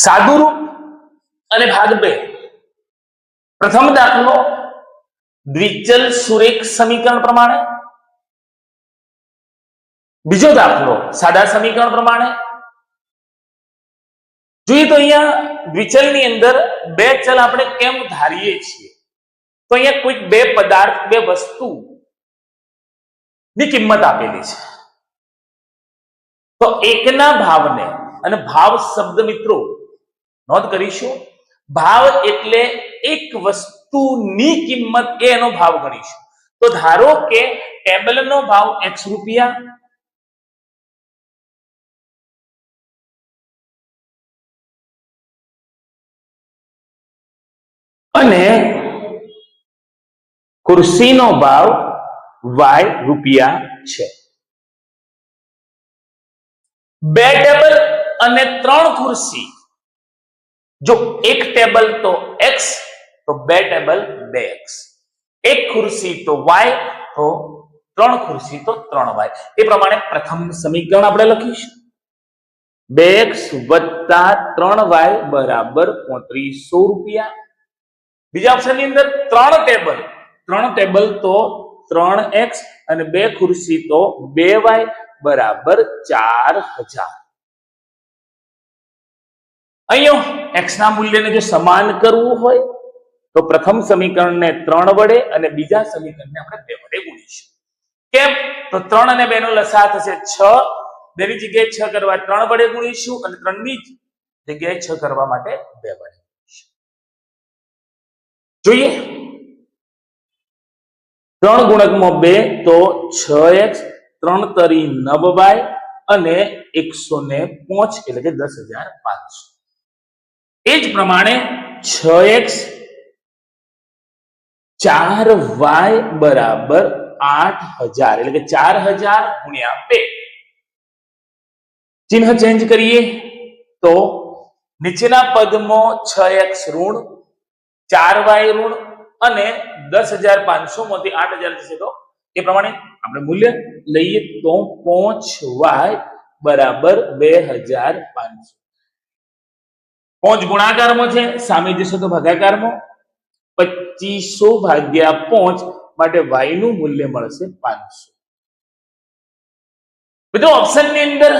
સાદુરૂપ અને ભાગ 2. પ્રથમ દાખલો દ્વિચલ સુરેખ સમીકરણ પ્રમાણે, બીજો દાખલો સાદા સમીકરણ પ્રમાણે. જોઈએ તો અહીંયા દ્વિચલની અંદર બે ચલ આપણે કેમ ધારીએ છીએ, તો અહીંયા કોઈક બે પદાર્થ, બે વસ્તુ ની કિંમત આપેલી છે. તો એકના ભાવને, અને ભાવ શબ્દ મિત્રો નોંધ કરીશું, ભાવ એટલે એક વસ્તુની કિંમત એ એનો ભાવ ગણીશું. તો ધારો કે ટેબલનો ભાવ x રૂપિયા, અને ખુરશીનો ભાવ y રૂપિયા છે. બે ટેબલ અને 3 ખુરશી. જો એક ટેબલ તો x, તો બે ટેબલ 2x, એક ખુરશી તો y, તો 3 ખુરશી તો 3y. એ પ્રમાણે પ્રથમ સમીકરણ આપણે લખીશું 2x + 3y બરાબર 3500 રૂપિયા. બીજા ઓપ્શનની અંદર 3 ટેબલ તો 3x અને 2 ખુરશી તો 2y બરાબર 4000. અહીંયા x ના મૂલ્યને જો સમાન કરવું હોય તો પ્રથમ સમીકરણને 3 વડે અને બીજા સમીકરણને આપણે 2 વડે ગુણીશું. કેમ? તો 3 અને 2 નો લસા થશે 6. 2 ની જગ્યાએ 6 કરવા 3 વડે ગુણીશું, અને 3 ની જગ્યાએ 6 કરવા માટે 2 વડે. જોઈએ 3 ગુણકમાં 2 તો 6x, 3 તરી 9y અને 105 એટલે કે 10,500. એ જ પ્રમાણે 6x 4y બરાબર 8000 એટલે કે 4000 ગુણ્યા 2. ચિહ્ન ચેન્જ કરીએ તો નીચેના પદમાં 6x ઋણ, 4y ઋણ અને 10,500 માંથી 8000 થશે. તો એ પ્રમાણે આપણે મૂલ્ય લઈએ તો 5y બરાબર 2500. 5 ગુણાકારમાં છે, સામે જશે તો ભાગાકારમાં. 2500 ભાગ્યા 5 માટે y નું મૂલ્ય મળશે 500. મિત્રો ઓપ્શનની અંદર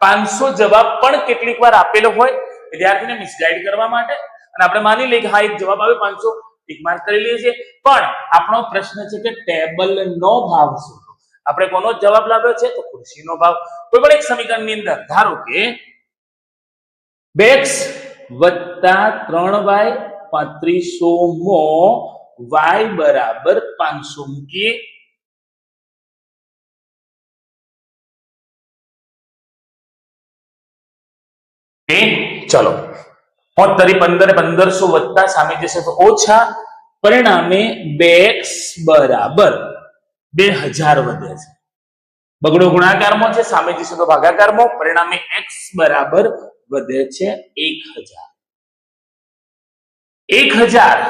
500 જવાબ પણ કેટલીક વાર આપેલો હોય વિદ્યાર્થીને મિસગાઈડ કરવા માટે, અને આપણે માની લઈએ કે હા એક જવાબ આવે 500, ટિક માર્ક કરી લઈએ છીએ. પણ આપણો પ્રશ્ન છે કે ટેબલનો ભાવ શું? આપણે કોનો જવાબ લાવ્યો છે? તો ખુરશીનો ભાવ. કોઈ પણ એક સમીકરણની અંદર ધારો કે 2x + 3y 3500 માં y બરાબર 500 મૂકીએ. ચલો 5 તરી 15 1500 વત્તા સામે જશે તો ઓછા. પરિણામે 2x બરાબર 2000 વધે છે. બગડો ગુણાકારમાં છે, સામે જશે તો ભાગાકારમાં. પરિણામે x બરાબર વધે છે 1000. 1000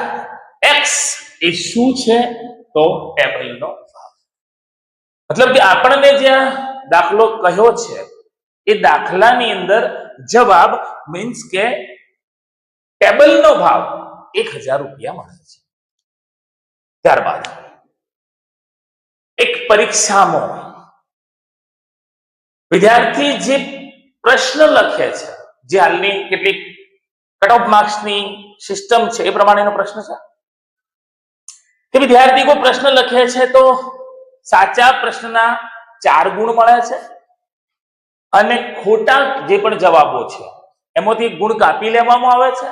x એ શું છે? તો ટેબલનો ભાવ. મતલબ કે આપણને જે દાખલો કહ્યો છે એ દાખલાની અંદર જવાબ મીન્સ કે ટેબલનો ભાવ 1000 રૂપિયા મળે છે. ત્યારબાદ એક પરીક્ષામાં વિદ્યાર્થી જે પ્રશ્ન લખે છે, જે હાલની કેટલીક કટ ઓફ માર્ક્સની સિસ્ટમ છે એ પ્રમાણેનો પ્રશ્ન છે કે વિદ્યાર્થી કોઈ પ્રશ્ન લખે છે તો સાચા પ્રશ્નના 4 ગુણ મળે છે, અને ખોટા જે પણ જવાબો છે એમાંથી ગુણ કાપી લેવામાં આવે છે.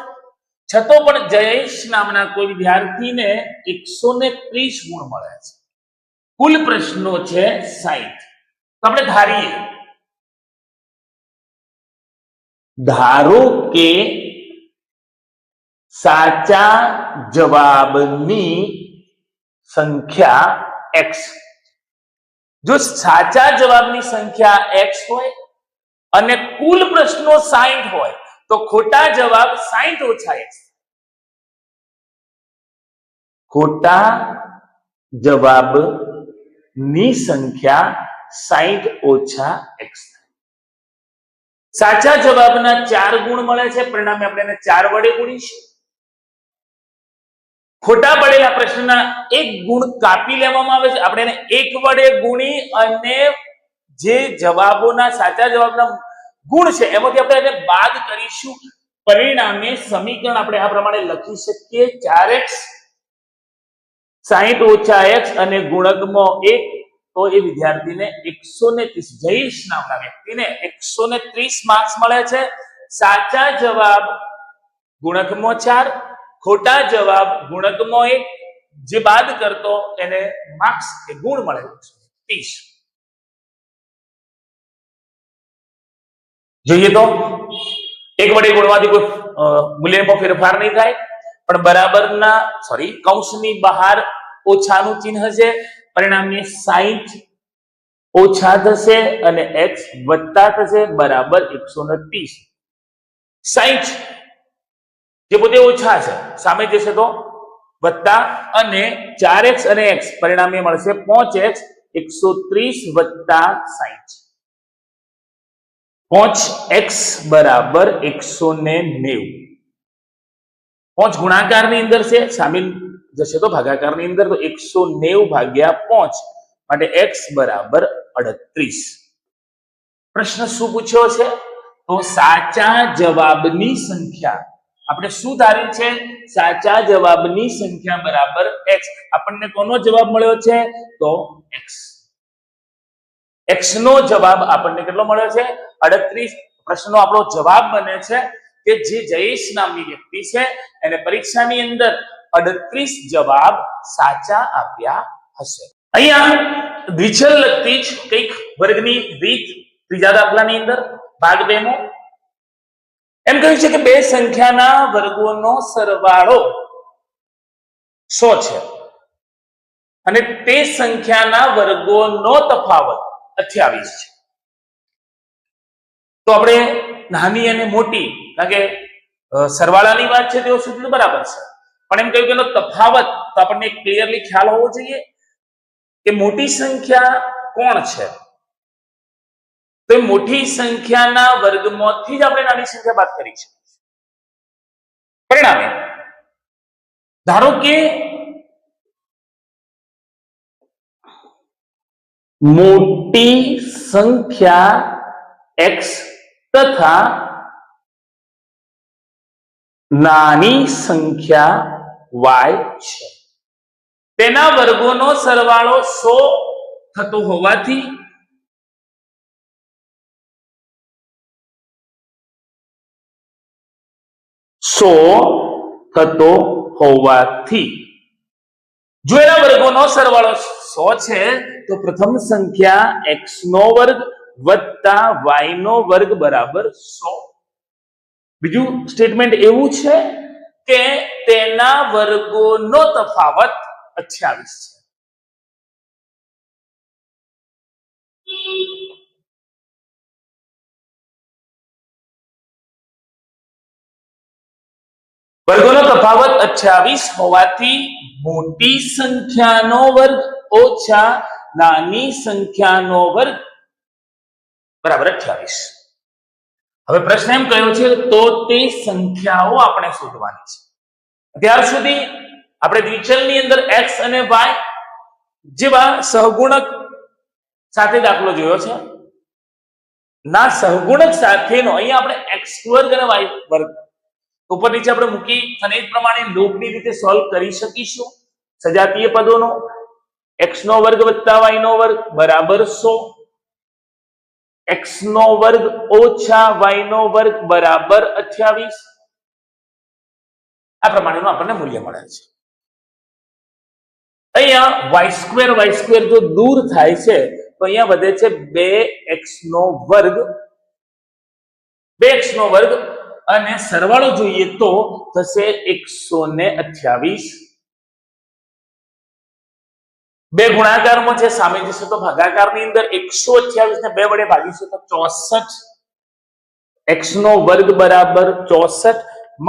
છતાં પણ જયેશ નામના કોઈ વિદ્યાર્થીને 130 ગુણ મળે છે. કુલ પ્રશ્નો છે 60. તો આપણે ધારો કે સાચા જવાબની સંખ્યા x. જો સાચા જવાબની સંખ્યા x હોય અને કુલ પ્રશ્નો 60 હોય તો ખોટા જવાબ 60 ઓછા x. ખોટા જવાબની સંખ્યા 60 ઓછા x. સાચા જવાબના 4 ગુણ મળે છે, પરિણામે આપણે એને 4 વડે ગુણીશું. ખોટા પડેલા પ્રશ્નના 1 ગુણ કાપી લેવામાં આવે છે, આપણે એને 1 વડે ગુણી અને જે જવાબોના સાચા જવાબના ગુણ છે એમાંથી આપણે એને બાદ કરીશું. પરિણામે સમીકરણ આપણે આ પ્રમાણે લખી શકીએ: 4x 60 ઓછા x અને ગુણકમાં 1, તો એ વિદ્યાર્થીને 130, જયેશ નામના વ્યક્તિને 130 માર્ક્સ મળે છે. સાચા જવાબ ગુણકમાં 4, ખોટા જવાબ ગુણકમાં 1, જે બાદ કરતો એને માર્ક્સ કે ગુણ મળે 130. જોઈએ તો 1 વડે ગુણવાથી કોઈ મૂલ્યમાં ફેરફાર નહીં થાય, પણ બરાબરના કૌંસની બહાર ઓછાનું ચિહ્ન છે, પરિણામે 60 ઓછા થશે અને x વત્તા થશે, બરાબર 130. 60 જે પોતે ઓછા છે સામે જશે તો વત્તા, અને 4x અને x પરિણામે મળશે 5x, 130 વત્તા 60, 5x બરાબર 190. 5 ગુણાકારની અંદર છે, સામેલ જશે તો ભાગાકારની અંદર, તો 190 ભાગ્યા 5, માટે x બરાબર 38. પ્રશ્ન શું પૂછ્યો છે? તો સાચા જવાબની સંખ્યા આપણે શું ધાર્યું છે? સાચા જવાબની સંખ્યા બરાબર x. આપણને કોનો જવાબ મળ્યો છે? તો x. x નો જવાબ આપણને કેટલો મળ્યો છે? 38. પ્રશ્નનો આપણો જવાબ બને છે કે જે જયેશ નામની વ્યક્તિ છે એને પરીક્ષાની અંદર 38 જવાબ સાચા આપ્યા હશે. અહીંયા દ્વિચલ લગતી જ કઈક વર્ગની રીત ત્રીજા દાખલાની અંદર ભાગ 2 માં એમ કહ્યું છે કે બે સંખ્યાના વર્ગોનો સરવાળો 100 છે અને તે સંખ્યાના વર્ગોનો તફાવત 28 છે. તો આપણે નાની અને મોટી, કારણ કે સરવાળાની વાત છે તેઓ સુધી બરાબર છે, પણ એમ કહ્યું કે એનો તફાવત તો આપણને ક્લિયરલી ખ્યાલ હોવો જોઈએ કે મોટી સંખ્યા કોણ છે. તો મોટી સંખ્યાના વર્ગમાંથી જ આપણે નાની સંખ્યા બાદ કરી છે. પરિણામે ધારો કે મોટી સંખ્યા x તથા નાની સંખ્યા y છે, તેના વર્ગોનો સરવાળો 100 થતો હોવાથી જો એના વર્ગોનો સરવાળો 100 છે તો પ્રથમ સંખ્યા x નો વર્ગ વત્તા y નો વર્ગ બરાબર 100. બીજું સ્ટેટમેન્ટ એવું છે કે તેના વર્ગોનો તફાવત 28 છે. વર્ગોનો તફાવત 28 હોવાથી મોટી સંખ્યાનો વર્ગ ઓછા નાની સંખ્યાનો વર્ગ બરાબર 28. હવે પ્રશ્ન એમ કયો છે તો તે સંખ્યાઓ આપણે શોધવાની છે. ત્યાર સુધી આપણે દ્વિચલની અંદર x અને y જેવા સહગુણક સાથે દાખલો જોયો છે. ના સહગુણક સાથેનો અહીંયા આપણે x વર્ગ અને y વર્ગ ઉપર નીચે આપણે મૂકી અને એ પ્રમાણે લોભની રીતે સોલ્વ કરી શકીશું. સજાતીય પદોનો x નો વર્ગ વત્તા y નો વર્ગ બરાબર 100, x નો વર્ગ ઓછા y નો વર્ગ બરાબર 28. આ પ્રમાણેનું આપણને મૂલ્ય મળે છે. અહીંયા y સ્ક્વેર જો દૂર થાય છે તો અહીંયા વધે છે 2x નો વર્ગ, 2x નો વર્ગ અને સરવાળો જોઈએ તો થશે 128. બે ગુણાકારમાં છે, સામે જશે તો ભાગાકારની અંદર 128 ને 2 વડે ભાગીશું તો 64. x નો વર્ગ બરાબર 64,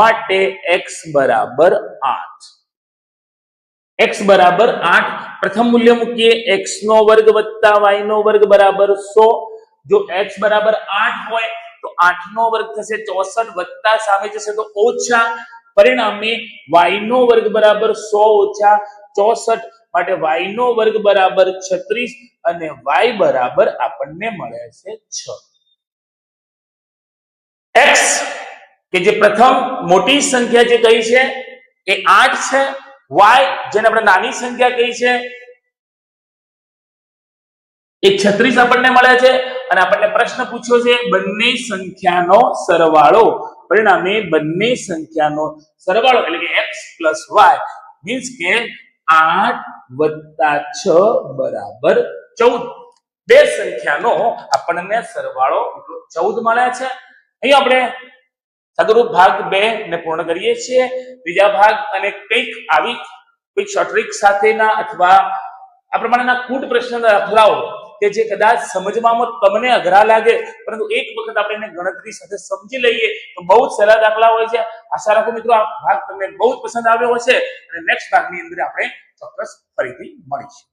માટે x બરાબર 8. x બરાબર 8. પ્રથમ મૂલ્ય મૂકીએ, x નો વર્ગ વત્તા y નો વર્ગ બરાબર 100. જો x બરાબર 8 હોય તો 8 નો વર્ગ થશે 64 વત્તા સામે જશે તો ઓછા, પરિણામે y નો વર્ગ બરાબર 100 ઓછા 64 માટે y નો વર્ગ બરાબર 36 અને y બરાબર આપણને મળે છે 6. x કે જે પ્રથમ મોટી સંખ્યા જે કઈ છે એ 8 છે, y જેને આપણે નાની સંખ્યા કહી છે એ 36 આપણને મળે છે અને આપણને પ્રશ્ન પૂછ્યો છે બંને સંખ્યાનો સરવાળો, પરિણામે બંને સંખ્યાનો સરવાળો એટલે કે x + y મીન્સ કે 8 + 6 બરાબર 14. બે સંખ્યાનો આપણને સરવાળો 14 મળે છે. અહીં આપણે સાદુરૂપ ભાગ 2 ને પૂર્ણ કરીએ છીએ. બીજા ભાગ અને કંઈક આવી કોઈ શોર્ટ ટ્રિક સાથેના અથવા આ પ્રમાણેના કૂટ પ્રશ્ન દાખલાઓ કે જે કદાચ સમજવામાં તમને અઘરા લાગે પરંતુ એક વખત આપણે એને ગણતરી સાથે સમજી લઈએ તો બહુ જ સરળ દાખલા હોય છે. આશા રાખું મિત્રો આ ભાગ તમને બહુ જ પસંદ આવ્યો હશે અને નેક્સ્ટ ભાગની અંદર આપણે ચોક્કસ ફરીથી મળીશું.